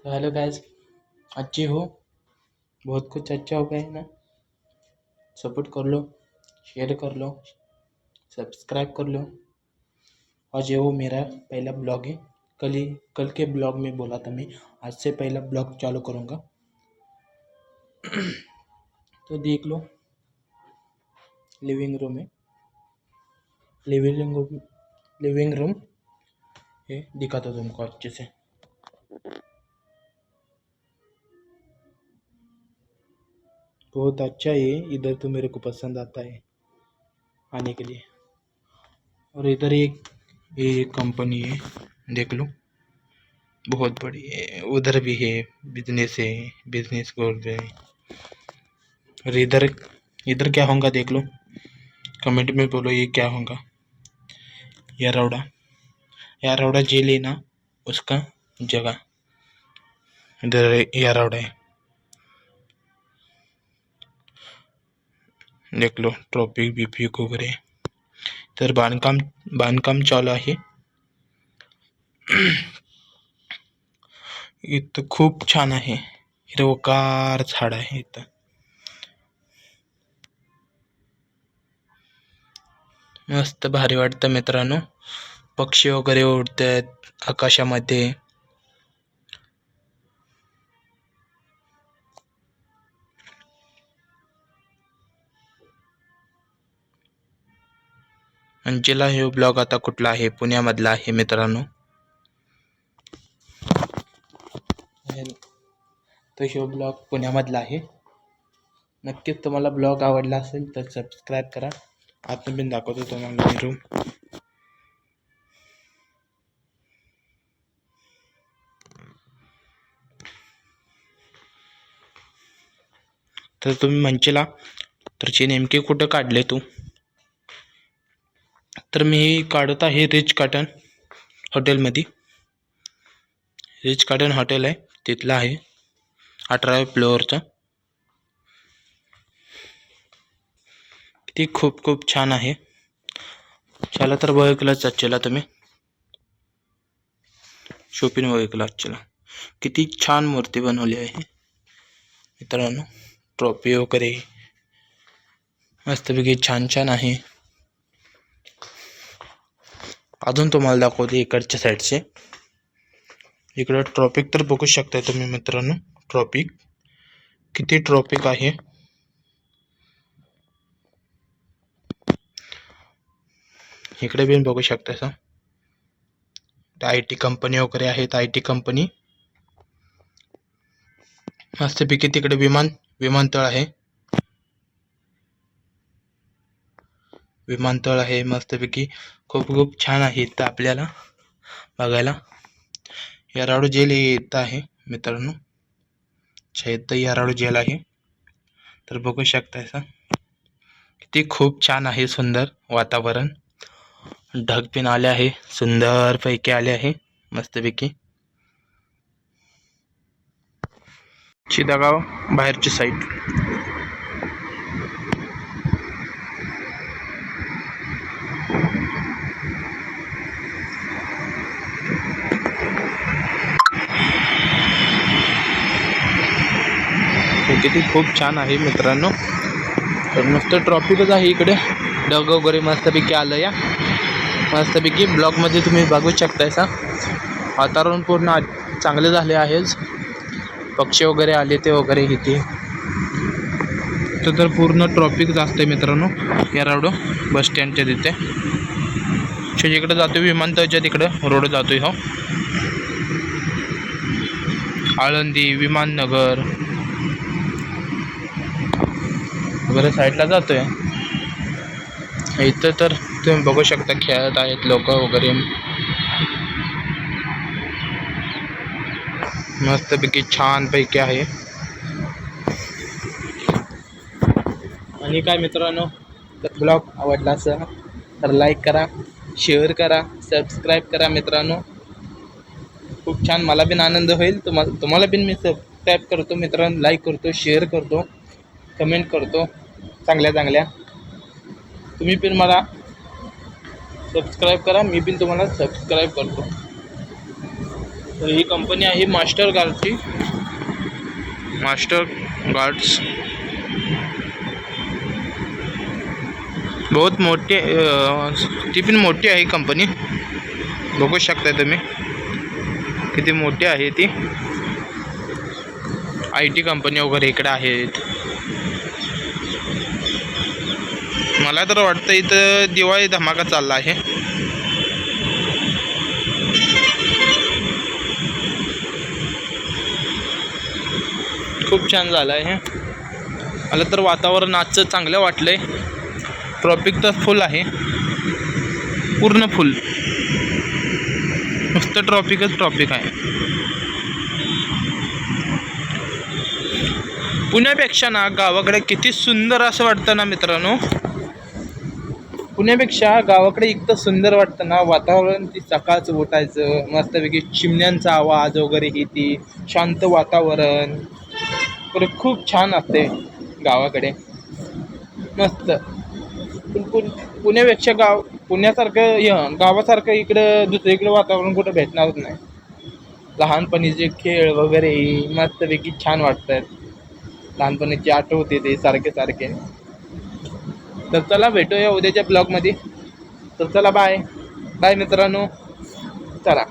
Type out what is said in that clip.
तो hello guys, अच्छे हो? बहुत कुछ अच्छा हो गया है ना। सपोर्ट कर लो, शेयर कर लो, सब्सक्राइब कर लो। आज ये वो मेरा पहला ब्लॉग है। कल के ब्लॉग में बोला था मैं, आज से पहला ब्लॉग चालू करूँगा। तो देख लो, लिविंग रूम है। लिविंग रूम ये दिखाता हूँ तुमको अच्छे से। बहुत अच्छा है, इधर तो मेरे को पसंद आता है आने के लिए। और इधर ये कंपनी है, देख लो, बहुत बड़ी है। उधर भी है, बिजनेस है, बिजनेस बोल रहे हैं। और इधर इधर क्या होगा देख लो, कमेंट में बोलो ये क्या होगा। यारौड़ा जेल है ना, उसका जगह इधर यारौड़ा है। देख लो, ट्रॉफिक बीपी वगैरे तर बांधकाम चालू आहे। इथं खूप छान आहे, हिरवगार झाड आहे इथं। मस्त भारी वाटतं मित्रांनो, पक्षी वगैरे उडतात आकाशामध्ये। अंजेला हे ब्लॉग आता कुठला आहे, पुण्यामधला आहे मित्रांनो। तो हे ब्लॉग पुण्यामधला आहे। नक्कीच तुम्हाला ब्लॉग आवडला असेल तर सबस्क्राईब करा। आता मी दाखवतो तुम्हाला मी रूम। तर तुम्ही म्हणशीला तर चे नेमके कुठं काढले तू? तर मी काढत आहे रिच कॉटन हॉटेलमध्ये। रिच कॉटन हॉटेल आहे, तिथलं आहे 18व्या फ्लोअरचं। ती खूप छान आहे। चला तर बघितलंच आजच्याला तुम्ही, शॉपिंग बघितलं आजच्याला। किती छान मूर्ती बनवली आहे मित्रांनो, ट्रॉफी वगैरे मस्तपैकी छान आहे। अजून तुम्हाला दाखवते इकडच्या साईडचे। इकडं ट्रॉफिक तर बघू शकताय तुम्ही मित्रांनो, ट्रॉफिक किती ट्रॉफिक आहे। इकडे पण बघू शकताय सा, IT कंपनी वगैरे आहेत, IT कंपनी मस्तपैकी। तिकडे विमानतळ आहे, मस्तपैकी खूप छान आहे इथं आपल्याला बघायला। याराडू जेल इथं आहे मित्रांनो, इथं याराडू जेल आहे। तर बघू शकताय सा, किती खूप छान आहे, सुंदर वातावरण। ढग पण आले आहे, सुंदर पैकी आले आहे मस्तपैकी। चिदागाव बाहेरची साईड। किती खूप छान आहे मित्रांनो। तर नुसतं ट्रॉफिकच आहे इकडे, ढग वगैरे मस्तपैकी आलं या। मस्तपैकी ब्लॉगमध्ये तुम्ही बघू शकताय सा, वातावरण पूर्ण चांगले झाले आहेच। पक्षी वगैरे आले ते वगैरे इथे तर पूर्ण ट्रॉफिक जास्त आहे मित्रांनो। याराडो बस स्टँडच्या तिथे इकडे जातोय, विमानतळच्या तिकडं रोड जातोय हो। आळंदी विमाननगर वगैरे साईडला जातोय। इथं तर तुम्ही बघू शकता खेळत आहेत लोक वगैरे, मस्तपैकी छान पैकी आहे। आणि काय मित्रांनो, तर ब्लॉग आवडला असेल तर लाईक करा, शेअर करा, सबस्क्राईब करा मित्रांनो। खूप छान, मला पण आनंद होईल। तुम्हाला पण मी सबस्क्राईब करतो मित्रांनो, लाईक करतो, शेअर करतो, कमेंट करतो चांगल्या। तुम्ही पण मला सबस्क्राईब करा, मी पण तुम्हाला सबस्क्राईब करतो। तर ही कंपनी आहे मास्टर गार्डची. मास्टर गार्ड्स बहुत मोठी, ती पण मोठी आहे कंपनी. बघू शकता तुम्ही किती मोठी आहे ती. IT कंपनी वगैरे इकडे आहेत. मला तर वाटतं इथं दिवाळी धमाका चालला आहे. खूप छान झालं आहे. मला तर वातावरण आजचं चांगलं वाटलंय. ट्रॉफिक तर फुल आहे, पूर्ण फुल. नुसतं ट्रॉफिकच ट्रॉफिक आहे. पुण्यापेक्षा ना गावाकडे किती सुंदर असं वाटतं ना मित्रांनो. पुण्यापेक्षा गावाकडे इतकं सुंदर वाटतं ना. वातावरण ती सकाळचं उठायचं मस्तपैकी, चिमण्यांचा आवाज वगैरे, ही ती शांत वातावरण तर खूप छान असते गावाकडे. मस्त. पुण्यापेक्षा पुण्यासारखं गावासारखं इकडं दुसरीकडे वातावरण कुठं भेटणारच नाही. लहानपणीचे खेळ वगैरे मस्तपैकी छान वाटतात. लहानपणीची आठवते ते सारखे सारखे. तर चला भेटूया उद्याच्या ब्लॉगमध्ये. तर चला बाय बाय मित्रांनो. चला.